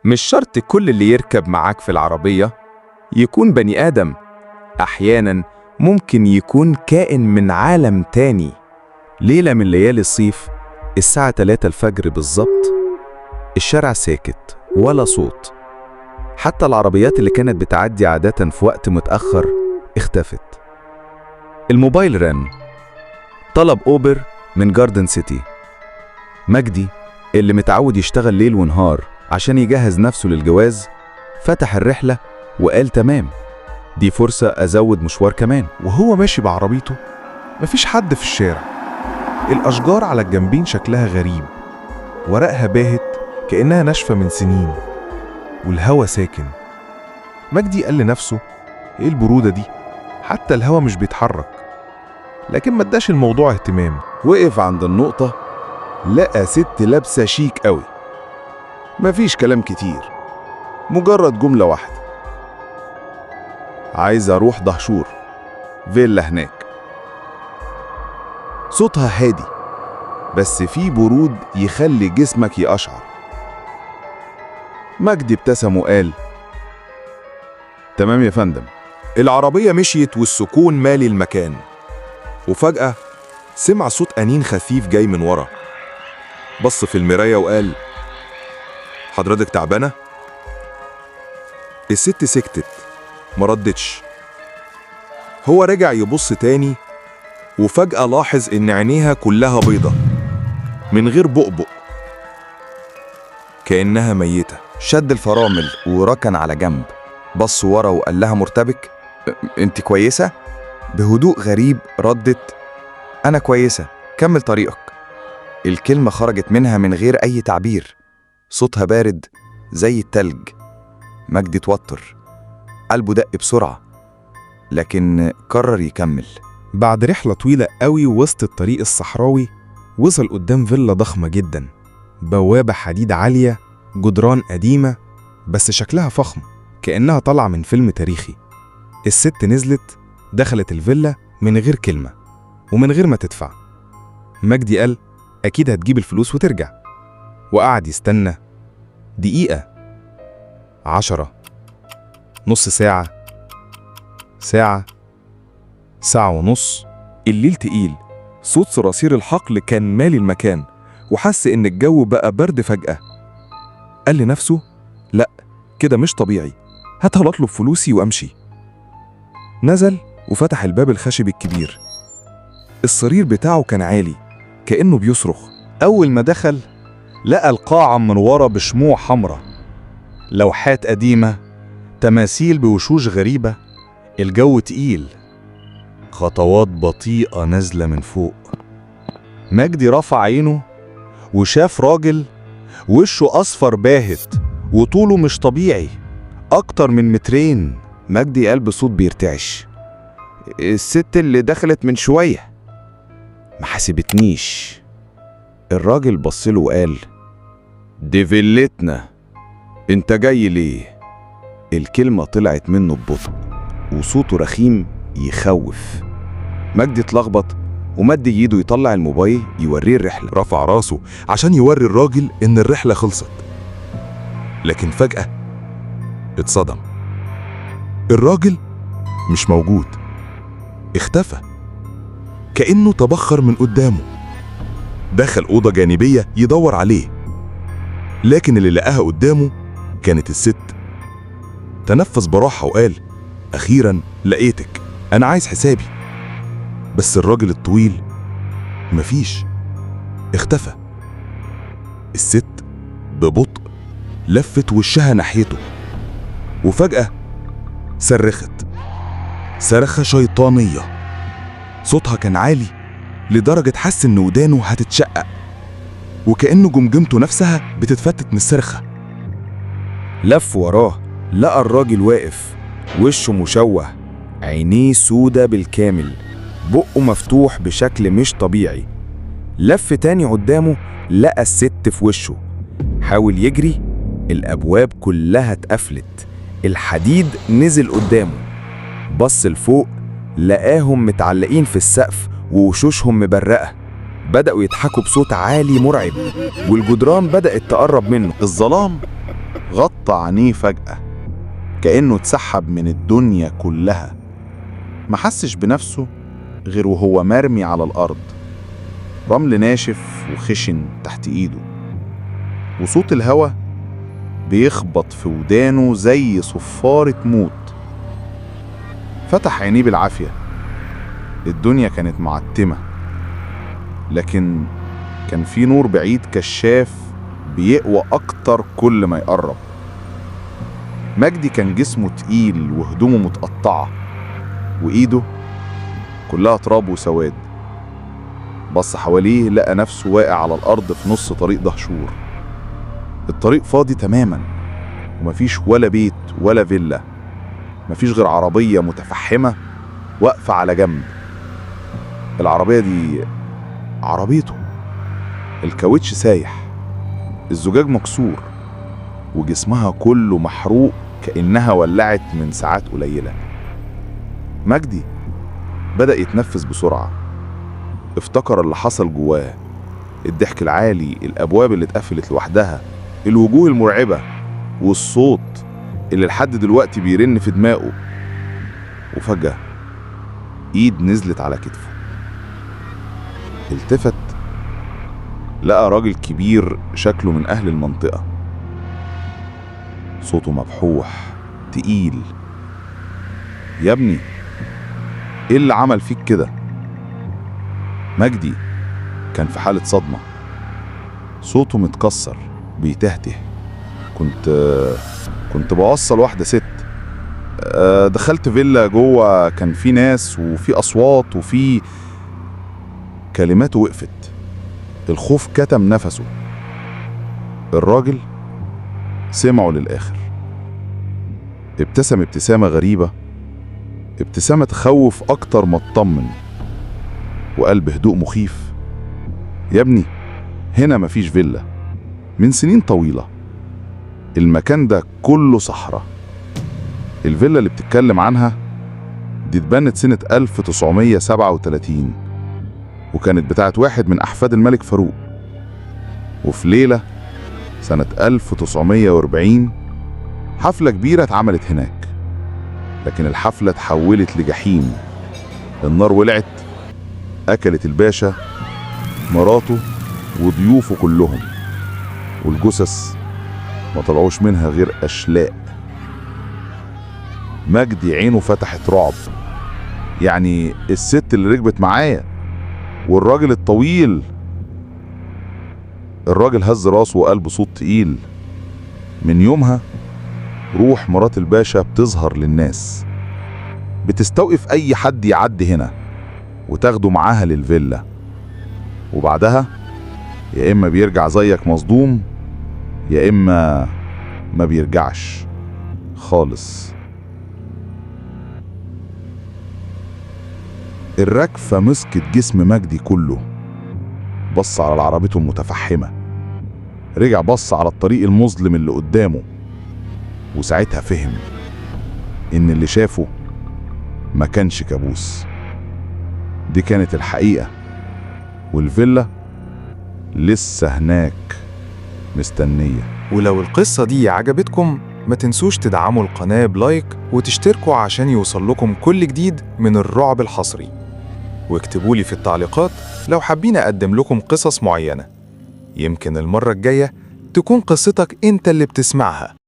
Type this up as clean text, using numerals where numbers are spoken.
مش شرط كل اللي يركب معاك في العربية يكون بني آدم، أحياناً ممكن يكون كائن من عالم تاني. ليلة من ليالي الصيف، الساعة 3 الفجر بالظبط، الشارع ساكت ولا صوت، حتى العربيات اللي كانت بتعدي عادة في وقت متأخر اختفت. الموبايل رن، طلب أوبر من جاردن سيتي. مجدي اللي متعود يشتغل ليل ونهار عشان يجهز نفسه للجواز فتح الرحلة وقال تمام، دي فرصة أزود مشوار كمان. وهو ماشي بعربيته مفيش حد في الشارع. الأشجار على الجنبين شكلها غريب، ورقها باهت كأنها ناشفة من سنين، والهوا ساكن. مجدي قال لنفسه ايه البرودة دي؟ حتى الهوا مش بيتحرك. لكن ما اداش الموضوع اهتمام. وقف عند النقطة، لقى ست لابسة شيك قوي. مفيش كلام كتير، مجرد جملة واحدة: عايز اروح دهشور، فيلا هناك. صوتها هادي بس فيه برود يخلي جسمك يقشعر. مجدي ابتسم وقال: تمام يا فندم. العربية مشيت والسكون مالي المكان، وفجأة سمع صوت أنين خفيف جاي من ورا. بص في المراية وقال: حضرتك تعبانة؟ الست سكتت، مردتش. هو رجع يبص تاني، وفجأة لاحظ إن عينيها كلها بيضة من غير بؤبؤ، كأنها ميتة. شد الفرامل وركن على جنب، بص ورا وقال لها مرتبك: انت كويسة؟ بهدوء غريب ردت: أنا كويسة، كمل طريقك. الكلمة خرجت منها من غير أي تعبير، صوتها بارد زي التلج. مجدي اتوتر، قلبه دق بسرعة، لكن قرر يكمل. بعد رحلة طويلة قوي وسط الطريق الصحراوي، وصل قدام فيلا ضخمة جدا، بوابة حديد عالية، جدران قديمة بس شكلها فخم كأنها طالعة من فيلم تاريخي. الست نزلت، دخلت الفيلا من غير كلمة ومن غير ما تدفع. مجدي قال أكيد هتجيب الفلوس وترجع، وقعد يستنى. دقيقة، 10، نص ساعة، ساعة، ساعة ونص. الليل تقيل، صوت صراصير الحقل كان مالي المكان، وحس إن الجو بقى برد فجأة. قال لنفسه: لأ، كده مش طبيعي، هاتها أطلب فلوسي وأمشي. نزل وفتح الباب الخشبي الكبير. السرير بتاعه كان عالي كأنه بيصرخ. أول ما دخل لقى القاعة من ورا بشموع حمراء، لوحات قديمة، تماثيل بوشوش غريبة. الجو تقيل، خطوات بطيئة نازلة من فوق. مجدي رفع عينه وشاف راجل وشه أصفر باهت وطوله مش طبيعي، أكتر من 2 متر. مجدي قال بصوت بيرتعش: الست اللي دخلت من شوية ما حسبتنيش. الراجل بصله وقال: دي فيلتنا، انت جاي ليه؟ الكلمة طلعت منه ببطء وصوته رخيم يخوف. مجدي اتلخبط ومد ايده يطلع الموبايل يوريه الرحلة. رفع راسه عشان يوري الراجل إن الرحلة خلصت، لكن فجأة اتصدم. الراجل مش موجود، اختفى، كأنه تبخر من قدامه. دخل أوضة جانبية يدور عليه، لكن اللي لقاها قدامه كانت الست. تنفس براحة وقال: أخيراً لقيتك، أنا عايز حسابي. بس الراجل الطويل مفيش، اختفى. الست ببطء لفت وشها ناحيته، وفجأة صرخت صرخة شيطانية. صوتها كان عالي لدرجة حس إن ودانه هتتشقق، وكأنه جمجمته نفسها بتتفتت من الصرخة. لف وراه، لقى الراجل واقف، وشه مشوه، عينيه سودة بالكامل، بقه مفتوح بشكل مش طبيعي. لف تاني قدامه، لقى الست في وشه. حاول يجري، الأبواب كلها اتقفلت، الحديد نزل قدامه. بص لفوق، لقاهم متعلقين في السقف ووشوشهم مبرقة. بدأوا يضحكوا بصوت عالي مرعب، والجدران بدأت تقرب منه. الظلام غطى عينيه فجأة، كأنه اتسحب من الدنيا كلها. ما حسش بنفسه غير وهو مرمي على الأرض، رمل ناشف وخشن تحت إيده، وصوت الهوا بيخبط في ودانه زي صفارة موت. فتح عينيه بالعافية. الدنيا كانت معتمة، لكن كان في نور بعيد كشاف بيقوى أكتر كل ما يقرب. مجدي كان جسمه تقيل وهدومه متقطعة وإيده كلها تراب وسواد. بص حواليه لقى نفسه واقع على الأرض في نص طريق دهشور. الطريق فاضي تماما، ومفيش ولا بيت ولا فيلا، مفيش غير عربية متفحمة واقفة على جنب. العربية دي عربيته، الكاوتش سايح، الزجاج مكسور، وجسمها كله محروق كأنها ولعت من ساعات قليلة. مجدي بدأ يتنفس بسرعة، افتكر اللي حصل جواه، الضحك العالي، الأبواب اللي اتقفلت لوحدها، الوجوه المرعبة، والصوت اللي لحد دلوقتي بيرن في دماغه. وفجأة ايد نزلت على كتفه. التفت، لقى راجل كبير شكله من أهل المنطقة، صوته مبحوح تقيل. يا ابني، ايه اللي عمل فيك كده؟ مجدي كان في حالة صدمة، صوته متكسر بيتهته. كنت بوصل واحدة ست، دخلت فيلا جوه، كان في ناس وفي أصوات وفي... كلماته وقفت، الخوف كتم نفسه. الراجل سمعه للآخر، ابتسم ابتسامة غريبة، ابتسامة تخوف أكتر ما تطمن، وقال بهدوء مخيف: يا ابني، هنا مفيش فيلا، من سنين طويلة المكان ده كله صحراء. الفيلا اللي بتتكلم عنها دي اتبنت سنة 1937، وكانت بتاعت واحد من أحفاد الملك فاروق. وفي ليلة سنة 1940 حفلة كبيرة اتعملت هناك، لكن الحفلة اتحولت لجحيم. النار ولعت، أكلت الباشا، مراته، وضيوفه كلهم، والجثث ما طلعوش منها غير أشلاء. مجدي عينه فتحت رعب. يعني الست اللي ركبت معايا والراجل الطويل. الراجل هز راسه وقال بصوت تقيل: من يومها روح مرات الباشا بتظهر للناس، بتستوقف أي حد يعدي هنا وتاخده معاها للفيلا، وبعدها يا إما بيرجع زيك مصدوم، يا إما ما بيرجعش خالص. الركفة مسكت جسم مجدي كله. بص على عربيته المتفحمة، رجع بص على الطريق المظلم اللي قدامه، وساعتها فهم إن اللي شافه ما كانش كابوس، دي كانت الحقيقة، والفيلا لسه هناك مستنية. ولو القصة دي عجبتكم ما تنسوش تدعموا القناة بلايك وتشتركوا عشان يوصل لكم كل جديد من الرعب الحصري، واكتبوا لي في التعليقات لو حابين أقدم لكم قصص معينة، يمكن المرة الجاية تكون قصتك انت اللي بتسمعها.